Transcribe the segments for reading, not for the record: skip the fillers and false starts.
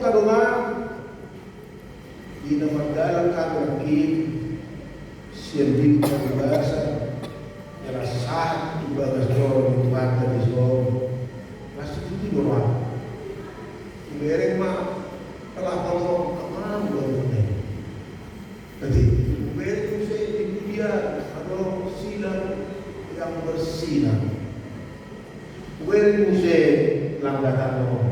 kadungan di namagalang kami siyempre pag-ibasa nalasahan ibagas doon ibata di Zoro nasa tutulo na imereng palakal mo ang doon na jadi imereng mo sa ibigya silang yang bersinar imereng mo sa langgatan mo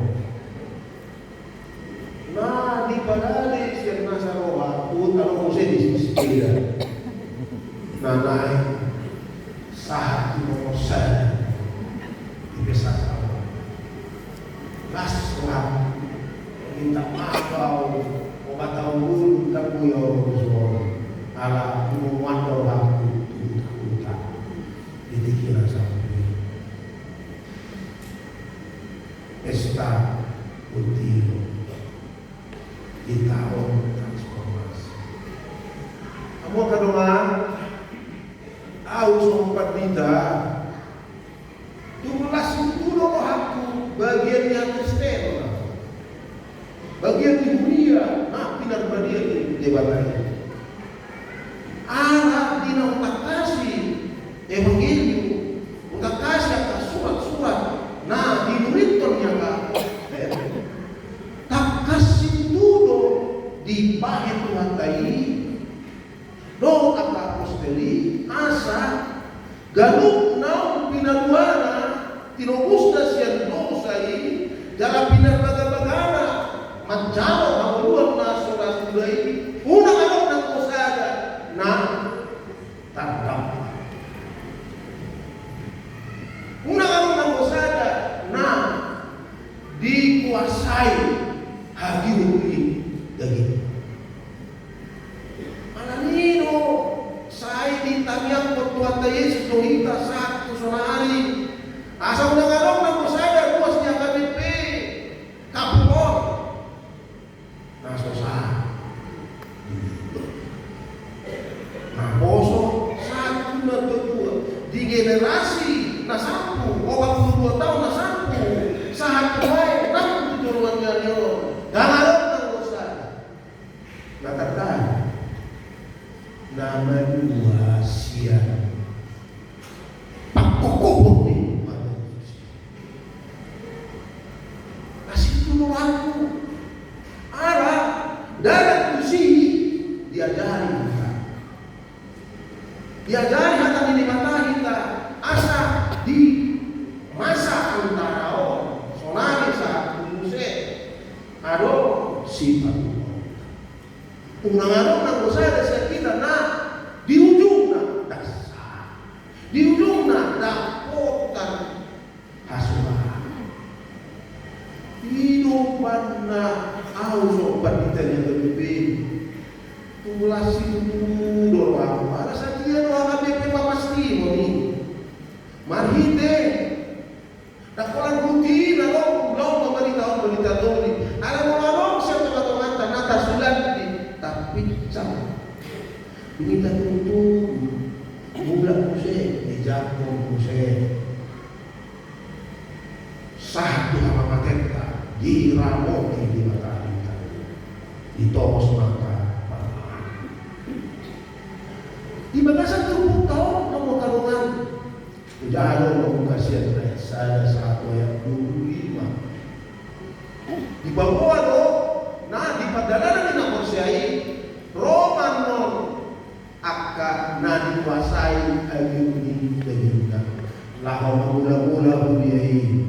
na di padali siya nasa roha utang mo sa disisipila nanay saat mo sa ibisa sa laswa minta maaf o matawul kapuyo so ala umuwando aku tuta didikira sa esta contigo di tahun transformasi kamu kadungan aus mempertida tulas itu loh aku bagiannya Kristen bagian di dunia pinar badia di jabatan arah dina utak kasih evangelium utak kasih akan surat-surat nah di nulitonnya kan tak kasih dulu di bagian Tuhan tadi do aka apostoli asa galuk naon pinaluana tinubusna siya dosa dalam pinarbagabagana manjalo mahuluan na surat ulay unang anong ng kusada na tandam unang anong ng kusada na dikuasai hagiuli daging alanino sa ditanyang Tuhan Yesus dohita sakto sonari asa unang anong ng kusada buwas niya kamipi kapulon nasosa nah poso satu na kedua di generasi na 10 o 22 tahun na 10 saat kuai nang tujuan nyo gangaron ng kusada natatan nama dua siya pagkukubog ni kasih tulong aku arah darat tusi diajari hata ini mata kita asa di masa antara sonari saat muse ado sifat unang-anong ng kusada sa kita na di ujung na dasar di ujung na dakotan hasuhan hidupan na auso panitanya lebih tulas itu doang para saja doang kami pasti ini marhite dakolan rutin lo balita doli alam mo siya tumatungan tanata sulat tapi sama minta tuntun bulan muse dijatuh muse satu sama matenta diramoti di mata kita ditokos mata di bagasan terupuk tau nomor kalungan ujalo nomor kasihan saya satu yang 25 di bawah lo nah di padalanan yang nakosyai Roman non akka na dikuasai ayuni dagingna lahaw mula-mula buniyai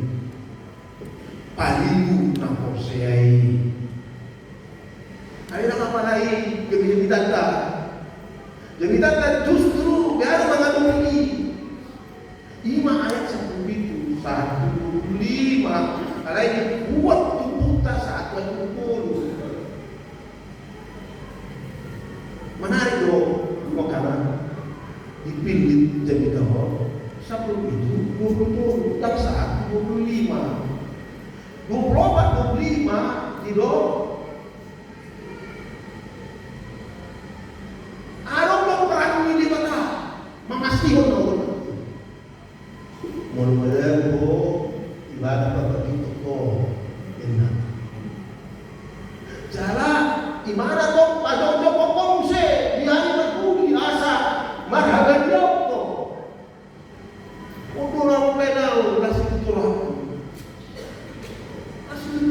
paligu ng korsiyai ay nakapalay jamitan justru biar mga dumili 5 ayat 10 125 alay buat tubuta sa atwan kupul menarik dong karena dipilih jadi gawat sebelum itu 20 tak saat 25 di do arong perang ini mata memastikan imana toh pajojo kokongse diari makudi asa marhaban yoko udura penau kasih tutur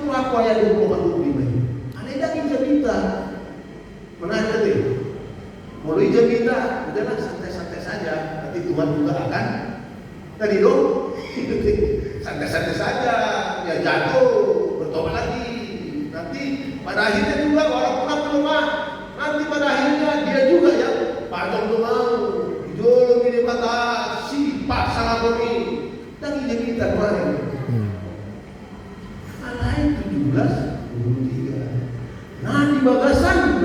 aku ayah di rumah ubi mai ada lagi jabita mana deh mulai jabita udahlah santai-santai saja nanti Tuhan juga akan tadi dong santai-santai saja ya jatuh bertobat lagi nanti pada akhirnya juga walaupun aku lemah nanti pada akhirnya dia juga ya pajong tuh mau hijau ini kata si pak salah bumi dan ini kita kemarin alain 17:23 nah di bagasan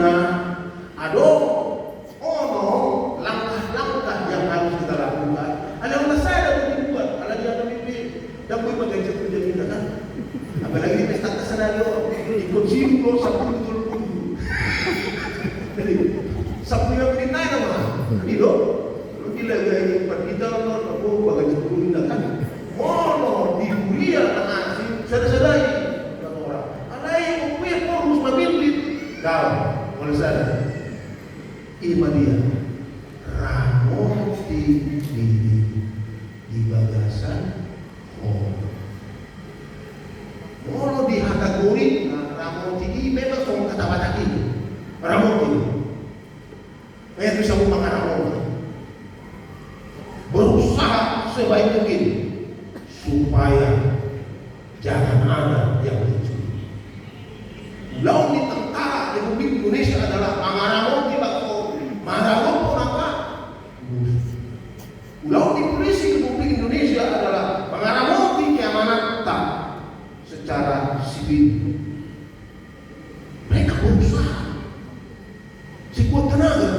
ada langkah-langkah yang harus kita lakukan ada yang saya ada dibuat ada dia ada mimpi dan gue pakai jatuh jadi kan apalagi di pesta kesenario ikut simpul sampai betul-betul jadi sampai yang berintai nama ini dong lu gila gaya kita aku bagai jatuh kan mono di kuliah ngasih sadar-sadari orang ada yang mungkin harus memilih kau boleh sadar iman dia ramo di bagasan mono di kategori ramo ini memang semua kata-kata ini ramo ini kayak bisa ngomong ramo berusaha sebaik mungkin supaya jangan ada yang mencuri. Laut di tentara Republik Indonesia adalah Mangaramo di Bako, Mangaramo pun apa? Laut di polisi Republik Indonesia adalah Mangaramo di keamanan tak secara sipil. Mereka berusaha sekuat tenaga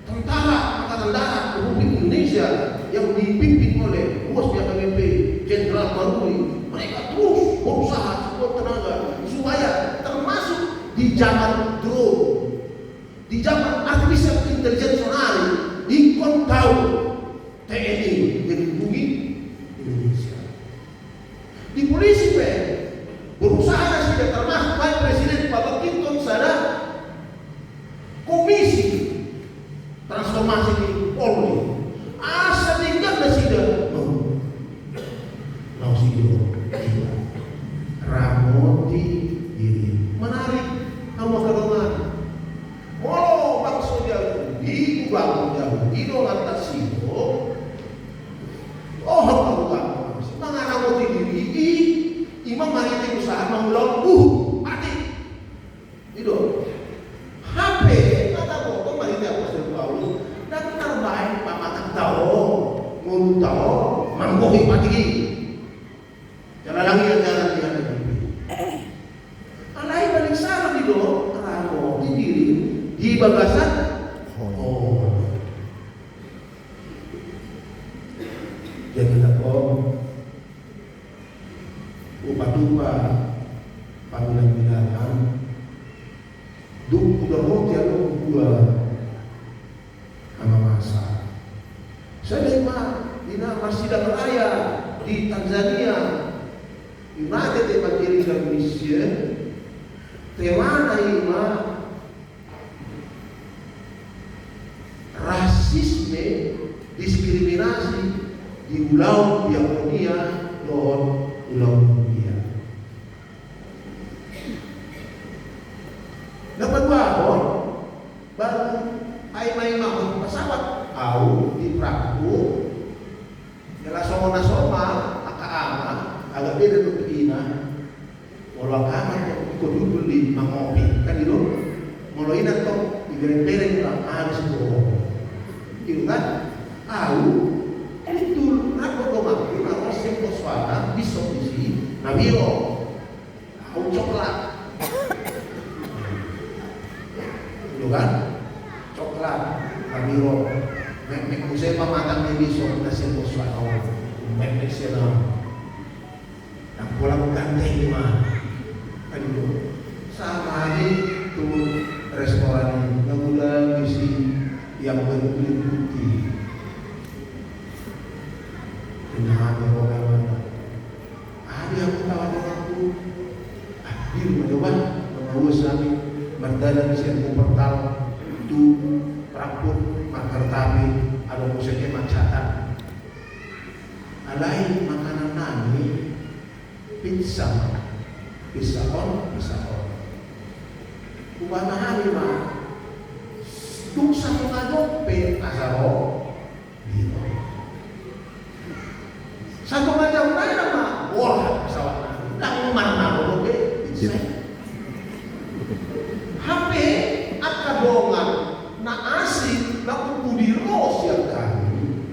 tentara Angkatan Darat Republik Indonesia yang dipimpin oleh bosnya KBP Jenderal Maruli, mereka terus berusaha sekuat tenaga supaya termasuk di zaman drone, di zaman artificial intelligence sonari, ikut tahu TNI melindungi Indonesia. Di polisi berusaha sudah termasuk Pak Presiden Bapak Clinton sadar komisi transformasi di Polri. Asa tinggal na sila. Ramoti diri. Menarik kamu kedengar. Walau bangsa jauh, di bangun jauh, di lantas silo. Oh, kamu kamu. Mga ramoti diri. Imam maritim usaha mengulang mati. Itu. HP kata kok maritim Apostol Paulus dan terbaik pamatang tahu, ngurut tahu, mangkohi pagi. Jangan lagi yang jalan dia lebih. Alai balik salah di do, ramo di diri, di bagasan. Oh, jadi tak upa-upa, panggilan-panggilan, duk udah roti atau gua. Masa saya di Masjid Raya di Tanzania United Evangelical Mission tema ima rasisme diskriminasi di Pulau Diakonia dan Pulau Dunia. Dapat bahwa baru ay mau pesawat au di perahu jala soma akaama agak beda tuh ina walau akaama ikut dulu di mangopi kan itu mau ina tuh ibereng-bereng lah harus itu kan au itu aku kemarin aku sempat suara bisa isi nabiro au coklat itu kan coklat, kamiro, mek musay pamatang ni biso na siya po sa awal, mek siya na, ang pulang gantay lima, ano sama itu restoran yang udah isi yang berkulit putih, ini orang mana, ada yang tahu aku, di rumah coba, mengawas kami. Berdalam siang portal itu raput makan tapi ada musiknya macatan. Alai makanan nami pizza on. Ubah hari mah tung satu ngajope asaro gitu. Satu macam mana mah wah pesawat nang mana bodoh pizza. HP akadongan na asik na kupudiro siya kami.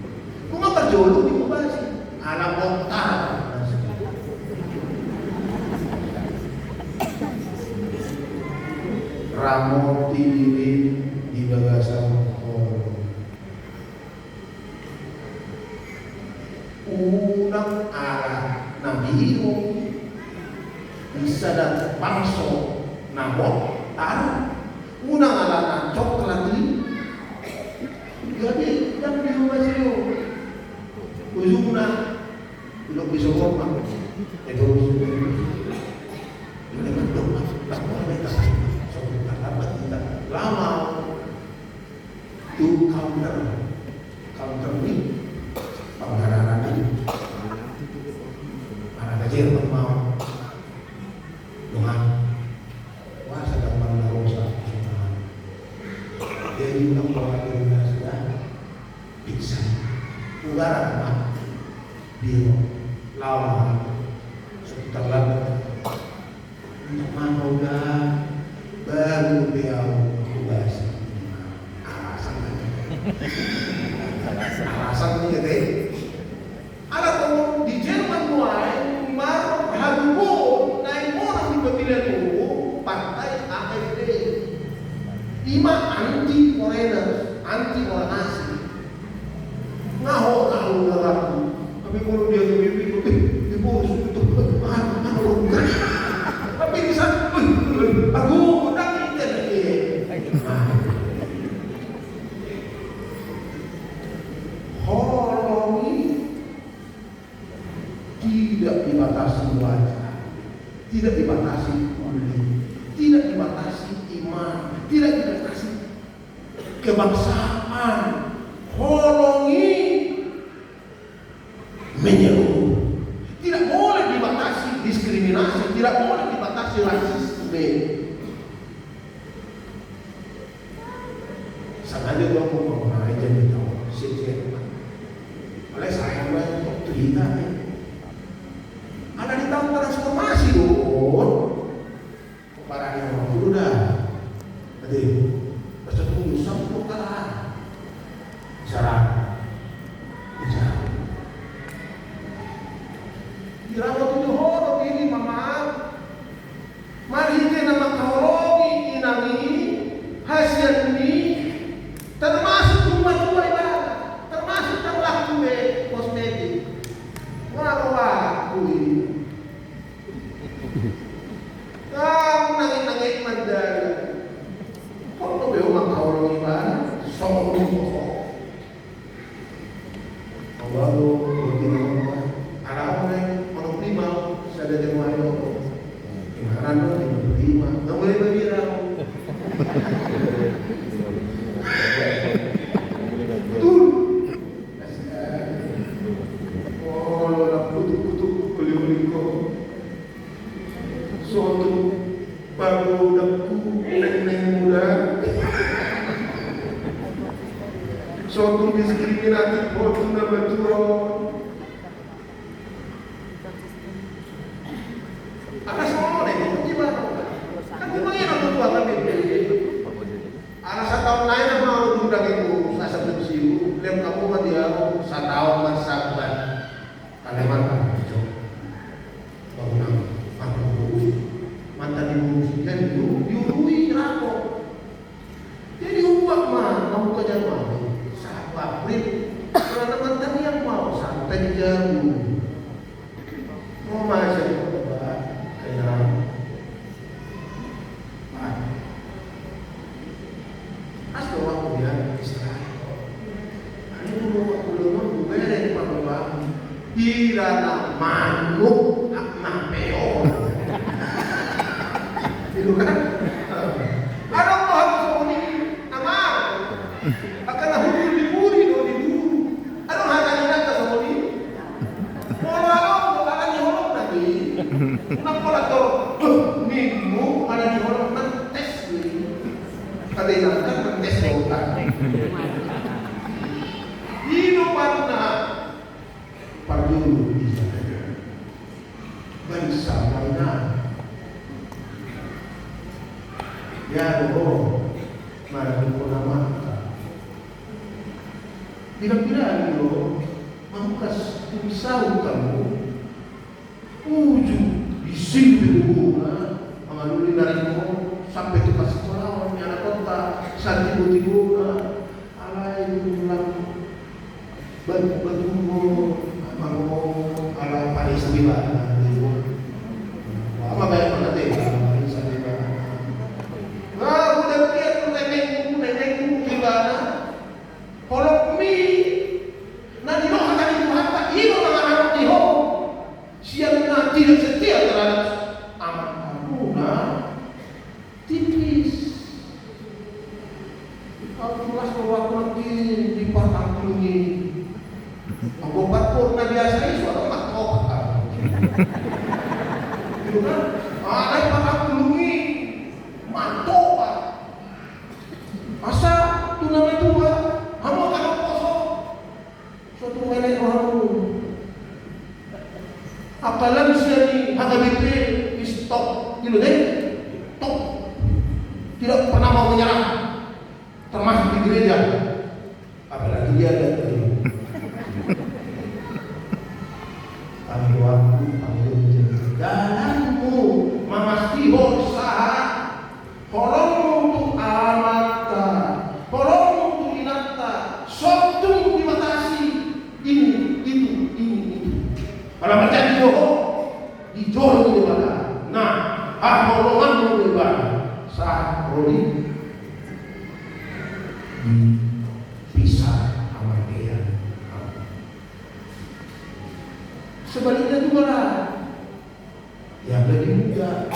Kung mapajolo di mo ba si anak montar. Ramo tidirin di bagasan unang arah na biro bisa dan pangso na taruh unang arah na coklat ini jadi yang di rumah siyo ujung na belum bisa ngomong itu ini bentuk tak boleh lama itu counter ini pengarahan ini ada kecil mau Tuhan wah sedang menarusa jadi ulang perhatian sudah bisa udara mah di lama sekitar lama untuk mau baru dia tugas alasan ini deh ada tuh di Jerman mulai baru hadubo naik orang di pemilihan dulu partai AfD lima anti foreigner anti orang asing ngaho ngaku tapi kalau dia itu tapi di sana aku tidak dibatasi wajah, tidak dibatasi kulit, tidak dibatasi iman, tidak dibatasi kebangsaan, holongi menyeluruh, tidak boleh dibatasi diskriminasi, tidak boleh dibatasi rasisme. Sengaja dong mau aja gitu, sih. Oleh saya untuk cerita ada di tahun transformasi dong. Para yang mau dulu dah. Tadi bersetemu sampai kalah. Bicara. Dirawat itu horor ini mama. Mari kita nama kahorogi inami hasil ini termasuk tumbuh ibadah, termasuk terlaku kosmetik. Wah, nangit mandala. Kok to be umang kahorong ibadah? Sombong. Baru begini araw na mga prima sa Januaryo. Imaran mo, prima. Nang wala babiraw. Betul. Oh, naputuk-putuk kulit-kulit ko. Suatu baru dapku neng-neng muda. Suatu diskriminatif bodoh na berturut. Anak semua nih, itu gimana? Kan gimana orang tua kan anak 1 tahun lain mau undang itu, saya sebut siu, lihat kamu kan dia 1 tahun masakan, kalian kan itu, bangunan, mantan ibu dan diurui rapor, jadi uang mah, kamu kerja mah, sahabat, karena mantan yang mau santai jauh, mau masuk. Hirana manuk na peon. Itu kan? Ya bohong, marah ko nama. Bilang-bilang yo, mangkas tumisaw kamu, ujung disimpi bunga, mga lulinarin mo, sampai ke sekolah, orang anak kota, saat tiba-tiba, alay lang, batu-batu mo, mga ala panis sa biba, mamaya pa natin, panis sa biba. Udah lihat nenek gimana? Kalau mi, nanti lo akan dibuat ilo dengan iho, siang tidak setia terhadap amat amuna, tipis. Kalau kelas waktu lagi di patang ini, aku batur nabi biasa itu atau tak kau itu kan? Ada patang ini. Mantap Pak. Asa tunang itu Pak, kamu akan poso. Suatu nenek orang apalan sih HKBP stop gitu deh, stop. Tidak pernah mau menyerah, termasuk di gereja. Apalagi dia ada ambil waktu, ambil jalanmu, memastikan usaha. Holong untuk amata, holong untuk inata, soktung dibatasi ini, itu. Kalau percaya di Johor di mana? Nah, holongan di mana? Sah rodi bisa amat dia. Sebaliknya juga lah, yang lebih muda.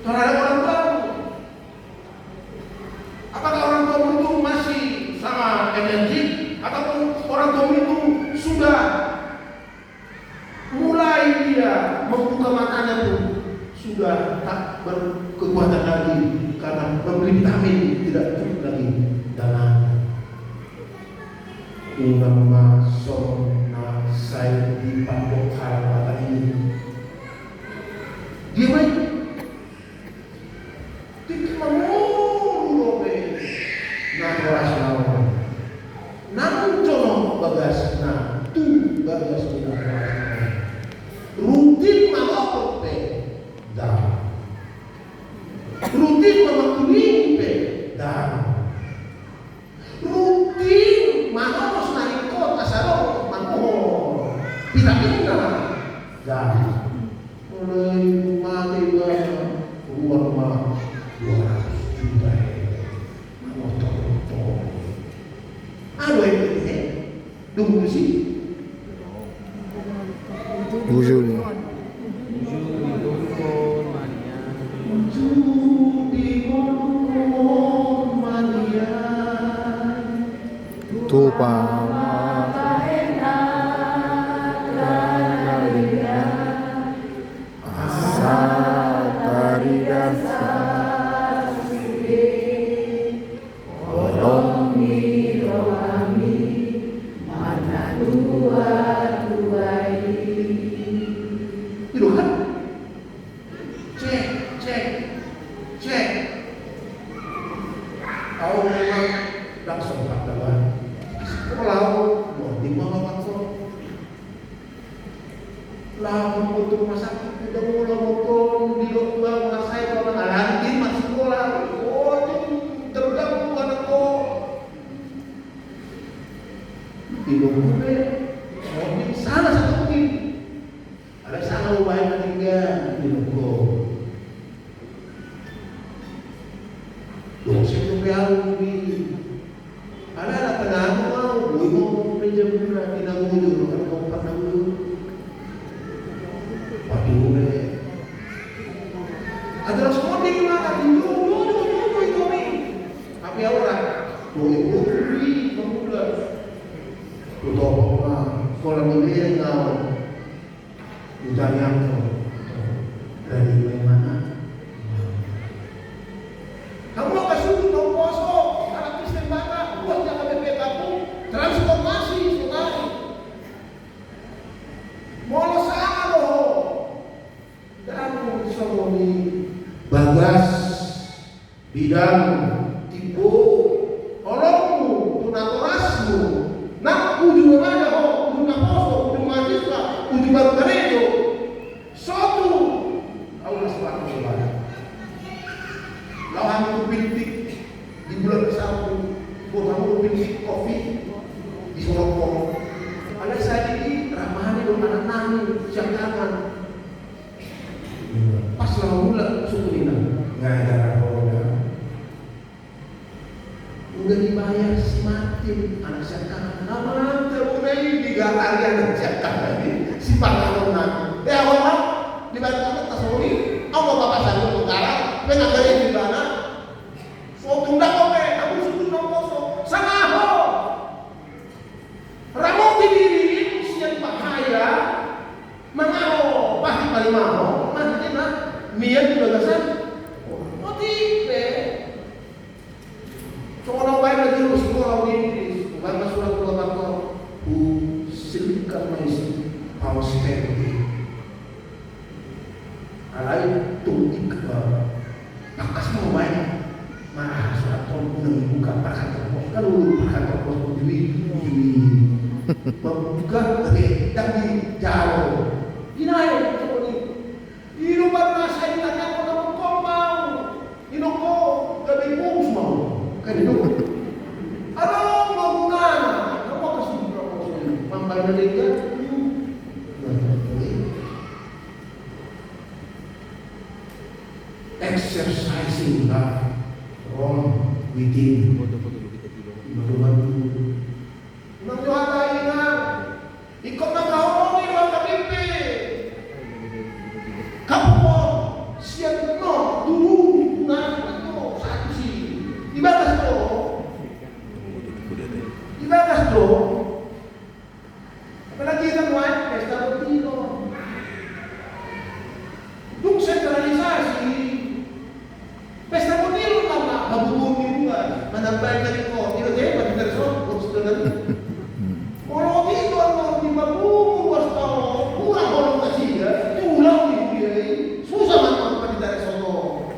Terhadap orang tuamu, apakah orang tuamu itu masih sama energi, ataupun orang tuamu itu sudah mulai dia membuka matanya pun sudah tak berkekuatan lagi karena membeli vitamin tidak cukup lagi dalam nama sona saya di pondok hal ini. Dia baik. Tidak mau na rasional. Namun jono bagas na tu bagas na rutin manopot pe dah. Rutin memakuling pe dah. Rutin manopos na ikot asaro manopos. Pinapinda dah. Mulai mati rumah 200 juta motor. Ano ini? Dunggu sih. Bujul. Tupa. Itu kan? Cek. Kau memang tak sempat dalam sekolah, mau di mana masuk? Lah untuk rumah sakit tidak mulai motor di luar rumah saya kalau ngalantin masuk sekolah. Oh itu terganggu anak kau. Tidak boleh. Mungkin salah satu mungkin. Ada salah ubahnya tinggal di luar. Dosen itu di ada pengaruh mau, gue mau pinjam dulu tidak dulu kan kau pernah dulu. Waduh, ada semua di mana dulu itu nih. Tapi orang, itu pemuda. Tuh sekolah ini nggak ujian dari mana? Kamu akan suruh dong poso, anak Kristen bangga, buatnya KBP kamu transformasi sekali. Mau sama loh, bagas, bidang, tipu, tolongmu, tunatorasmu, nak ujung mana ho, ujung naposo, ujung mahasiswa, ujung baru gerejo, suatu Allah Subhanahu wa Ta'ala. Lawan itu pintik di bulan ke-1, kamu pintik kopi di Sorong. Ada saya ini ramahnya dengan anak nani, siang tangan. Pas lalu bulan suku ini, nggak ada orang. Udah dibayar si Martin, anak siang tangan. Nama terunai di galari anak siang tangan ini, si Pangalunan. Awal dibayar kamu tas ini, Allah bapak saya mengarah, mengajarin di mana. So tunda kowe, aku suku nomposo, sangaho. Ramo diri siang bahaya, mengao pasti paling mau, masih nak mian juga gasan. Oh tipe, soalnya baik lagi lu sekolah di Inggris, bukan masuk ke kantor, silakan maisi, power step. Alai tu ikbar, pakas mau main, mana surat tolong buka pakai topos, kan lu pakai topos duit. Membuka tapi jauh. Inayo seperti ini rumah nasa ini tanya kau kau mau, ini kau gabi bus mau, kan itu. Aduh mau mana? Kamu kasih berapa sih? Mampai mereka. Exercising love from within. Nang Johana ingat, ikut nang kau ini orang KPP. Kamu siap no dulu nang no satu sih. Ibadah tu, apalagi kan buat pesta betina. Duk sentralisasi, pesta betina lama, babubun juga, menambah dari kau, tidak deh, bagi dari soal, konstitusi. Kalau itu orang di Papua, waspada, kurang orang kasih ya, pulang di dia ini, susah macam apa di sono.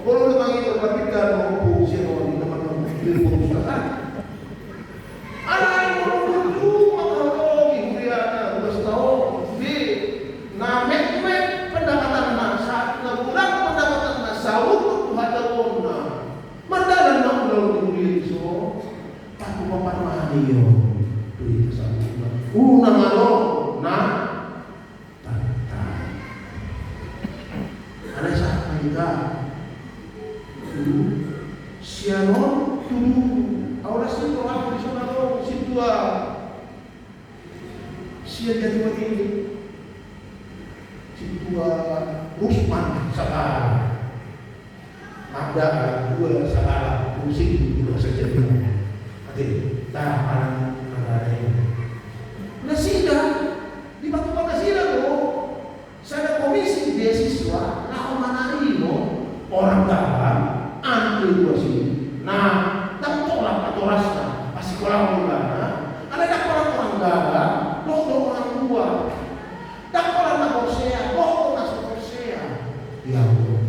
Kalau memang itu berpikir mau siapa di teman-teman di perusahaan, ada yang mau cuma kalau di dia waspada, di namek pendapatan masa, kurang pendapatan masa untuk ada orang, mandalan nak pulau di dia so, aku papan mahal yo. Una malo na tata. Ada siapa juga? Siaron tulu. Awalnya sih orang di sana lo situa. Sia jadi begini. Situa Rusman salah. Ada dua salah pusing juga saja. Oke, tahan ada ini. Nasida di Batu Patasila lo, saya komisi beasiswa, nah manari lo orang dalam ambil dua sini. Nah, tak tolak atau rasa pas sekolah mana? Ada orang dalam, lo orang tua. Tak orang nak Korsea, lo nak Korsea. Ya Allah.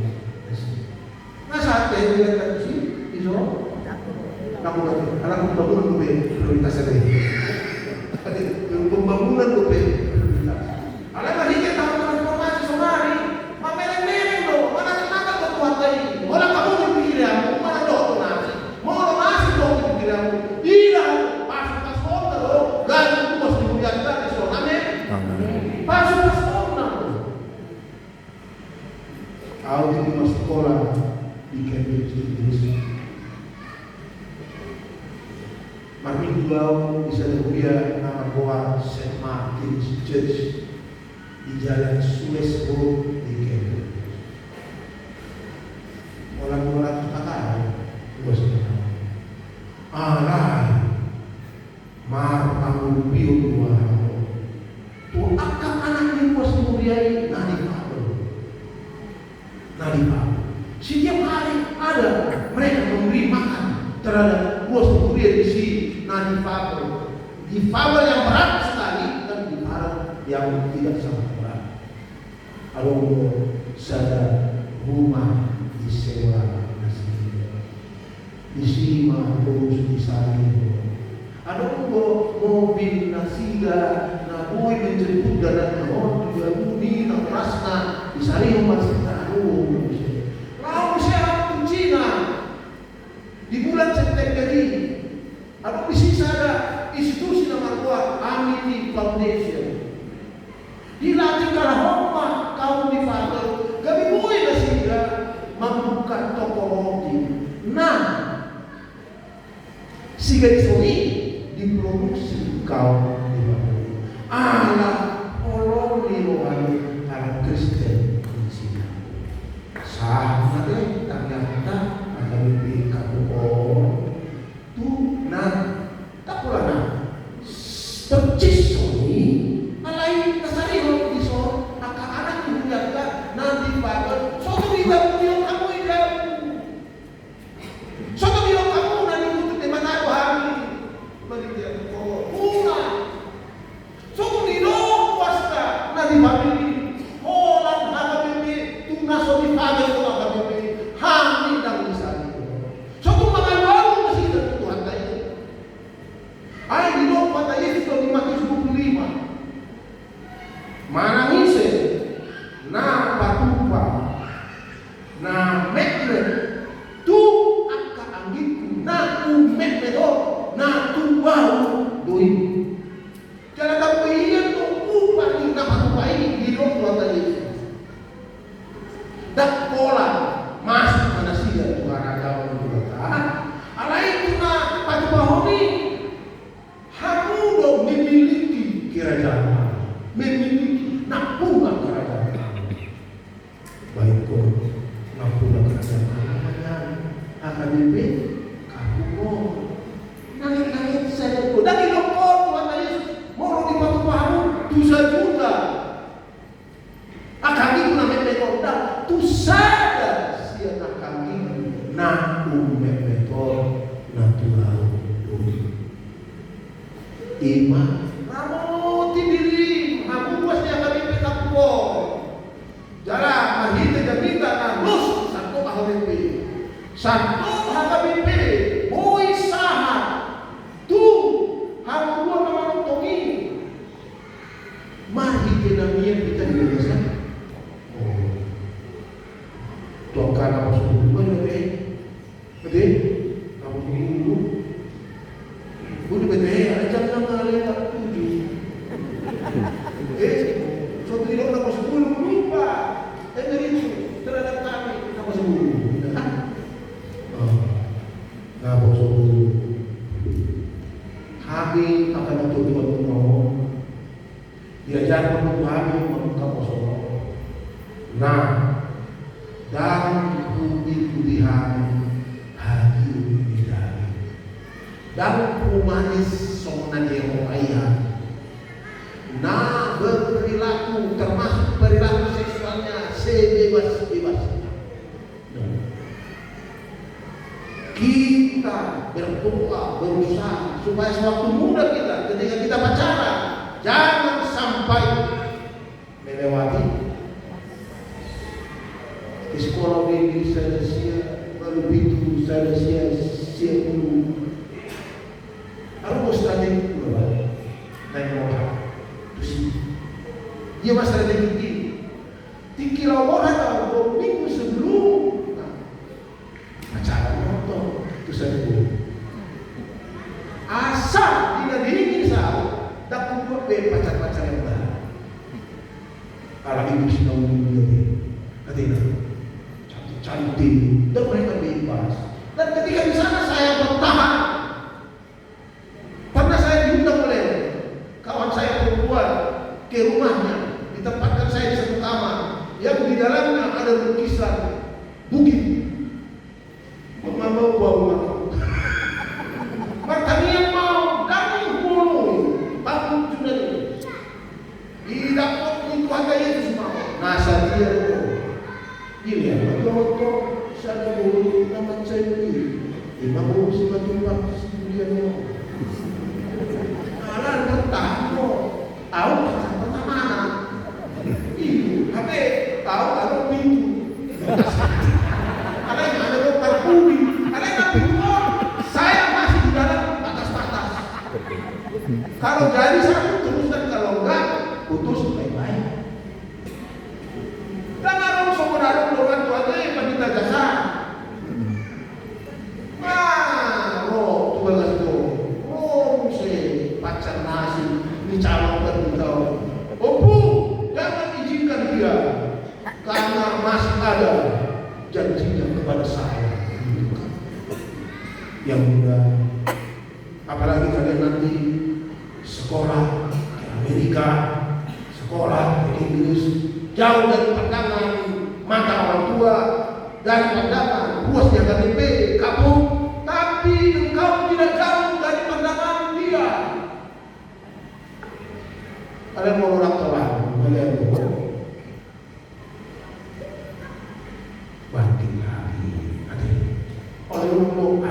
Nah saat ini kita sini, iso. Kamu lagi, anak bangun prioritas ini. Pembangunan prioritas. Ada lagi kita transformasi somari, mameleng-meleng loh, mana semangat buat Tuhan tadi. Orang kamu berpikir aku, mana doa nasi, mau nasi doa berpikir aku. Tidak, pas kota loh, gaji itu mesti dimuliakan di sana, amin. Pas kota. Aku di sekolah di Cambridge Inggris. Martin Blau bisa kuliah nama goa St. Martin's Church di Jalan Suez Road di Cambridge. Orang-orang kata, bos. Alai, mar kamu piu dua. Tu akan anak ni bos muliai nadi Pak. Setiap hari ada mereka memberi makan terhadap bos muliai di sini. Difabel yang berat sekali dan difabel yang tidak sangat berat. Kalau saya rumah di disewa nasi, disima terus disalin. Ada mobil nasida, na boy menjemput dan mohon juga bumi na rasna disari masih tahu. Lalu saya ke Cina di bulan September ini. Ada di sini ada institusi nama kuat Amity Foundation. Dilatih kalahoma kaum di Father, kami boy nasida membuka toko roti. Nah, si gadis ini diproduksi kaum di Father. Allah orang di rohani orang Kristen di sini. Sama deh, ternyata ada mimpi kamu tuh, nah, tak pula nah, percis ini, alai nasari orang di so, anak ibu jaga nanti bangun, soto bilang kamu hidup, soto bilang kamu nanti butuh di mana hari, bagi dia pula, soto bilang puasa nanti bagi orang apa bibi, tunas so di pagi itu apa bibi, hamil dan disari, soto makan baru masih ada Tuhan tadi. Ay, di dalam kata Yesus di Matius 25. Mana ngise, na patupa, na mekle, tu angka anggiku, na umek medo, na tu bau doi. Jangan kamu ingin tu upah ni na patupa ini di dalam kata Yesus. Dak pola masuk mana sih Tuhan ada orang alai tu na patupa honi. Kamu dong memiliki kerajaan Allah, memiliki napungan kerajaan Allah. Baik kok, napungan kerajaan Allah AKBP, kamu mau nangit-nangit saya kok. Dan itu kok Tuhan Yesus mau di batu baru 2 juta. Akan itu namanya metode, tu sada siapa kami nak metode natural. Ima, kamu tidiri, kamu pasti akan dipikap pun. Jalan, mahita jamita nalus satu HKBP, satu HKBP, boy saha, tu kamu buat nama nontongi. Mahita namanya kita dibiasa. Oh, tuangkan apa sebelum mana betul? Kamu dulu. Boleh betul, ajak nama lewat 7. Suatu tidak nama 10 lupa. Dari itu terhadap kami nama 10. Nama 10. Kami akan mencoba menolong. Diajar untuk kami membuka kosong. Nah, dan budi kami hati bidari. Dan humanis sonan Yehova nah berperilaku termasuk perilaku seksualnya sebebas-bebasnya. Kita berdoa berusaha supaya sewaktu muda kita ketika kita pacaran jangan sampai melewati di sekolah ini saya baru itu saya sia dulu. Aku strategi dulu, naik motor, terus dia masih strategi tinggi lawan atau 2 minggu sebelum pacaran motor, terus saya dulu. Asal tidak diingin saya, dapat buat pacar-pacar yang baru. Kalau ibu sudah menunggu dia, cantik, dan mereka bebas. Dan ketika di sana saya bertahan. Ke rumahnya, ditempatkan saya di satu kamar yang di dalamnya ada lukisan bukit. Membawa bau pertanian mau dari bulu bangun sudah ini. Tidak itu harga Yesus mau. Nah saya ini ya, betul saya dulu nama saya ini. Imam Musi Matumpak kemudian mau. Alah bertahan kok. Tahu mana? Ibu, tapi tahu kalau pintu. Kalau jadi satu teruskan, kalau enggak putus baik-baik. Jangan orang saudara orang tua itu pendeta jasa. Tugas itu, si pacar nasi dicalonkan kita. Jangan izinkan dia, karena masih ada janjinya kepada saya. Yang muda, apalagi kalian nanti sekolah di Amerika, sekolah di Inggris, jauh dari pandangan mata orang tua, dari pandangan puasnya KTP, kamu, tapi engkau tidak jauh dari pandangan dia. Kalian mau orang tua, kalian mau banting lagi, kalau mau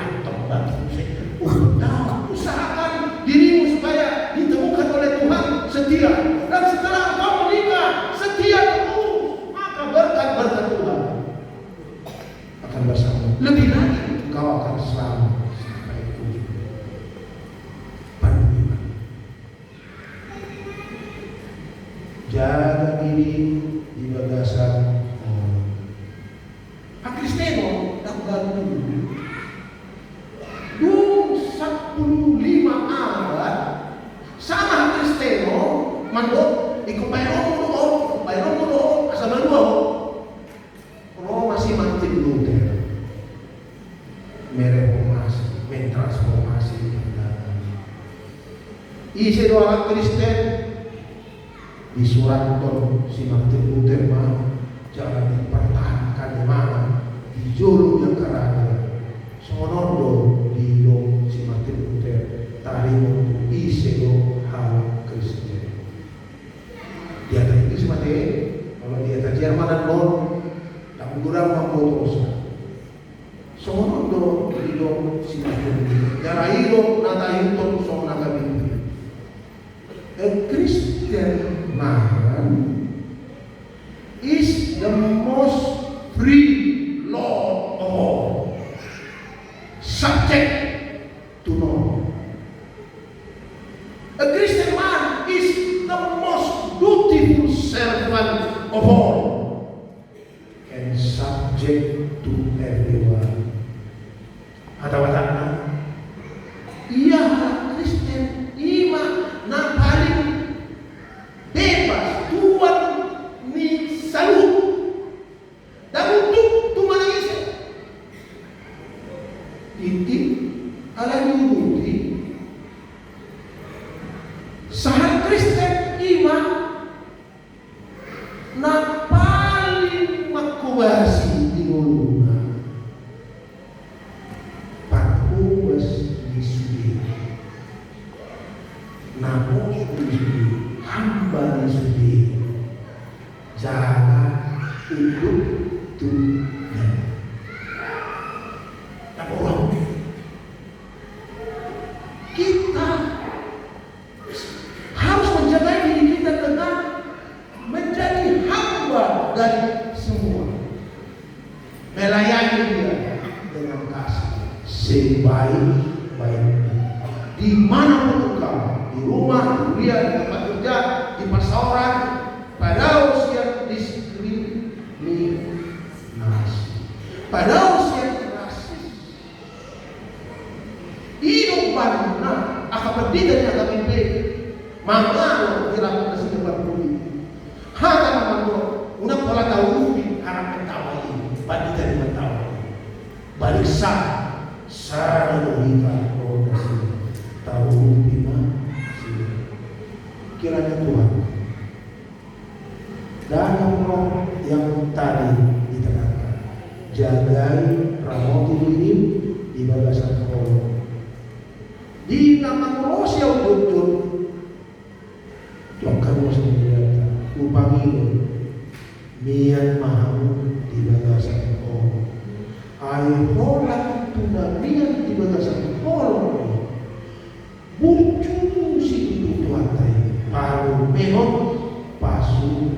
usahakan dirimu supaya ditemukan oleh Tuhan setia, dan setelah engkau menikah setia terus, maka berkat Tuhan akan bersama. Lebih lagi engkau akan selamat sampai ujung. Pandangan. Jaga diri di bagasan Kristeno tanggal 15 abad sama Kristeno mandok ikupairo mo asal dua masih mantin Luther mereformasi mentransformasi isi doa Kristen di surat si Martin Luther mah jangan dipertahankan di mana di julu yang karena sonondo di si Martin Luther tarimo isi hal Kristen dia tadi si Martin kalau dia tadi Jerman dan non tak kurang mampu terus sonondo di si Martin Luther jarairo natahin ton so nakabin Christian man is the most free Lord of all, subject to law. A Christian man is the most dutiful servant of all and subject to everyone. Kata-kata ia Kristen ima na paling bebas Tuhan ni salut dan untuk tumanais titik ala nyuruti sahal Kristen ima na paling makubasi di uluna pakubas di sudi namo sudi hamba di sudi jalan hidup Tuhan. Tak orang kita harus menjaga diri kita dengan menjadi hamba dari semua, melayani dia dengan kasih sebaik-baiknya. Di mana pun engkau, di rumah, di kuliah, di tempat kerja, di pasaran, pada usia pada usia rasis hidup mana akan berdiri dari akan mimpi mangalo kira kasih depan bumi hata mangalo una pola tahu harap ketawa ini balik dari mentawa balik sana kita oh kasih tahu bima kiranya Tuhan dalam roh yang tadi diterangkan jagai ramoti ini di bagasan kolom di nama Kolosya udut jokkan muslimnya upangin mian mahamu di bagasan kolom ay holang tuna mian di bagasan kolom bucu si itu tuatai paru memang pasu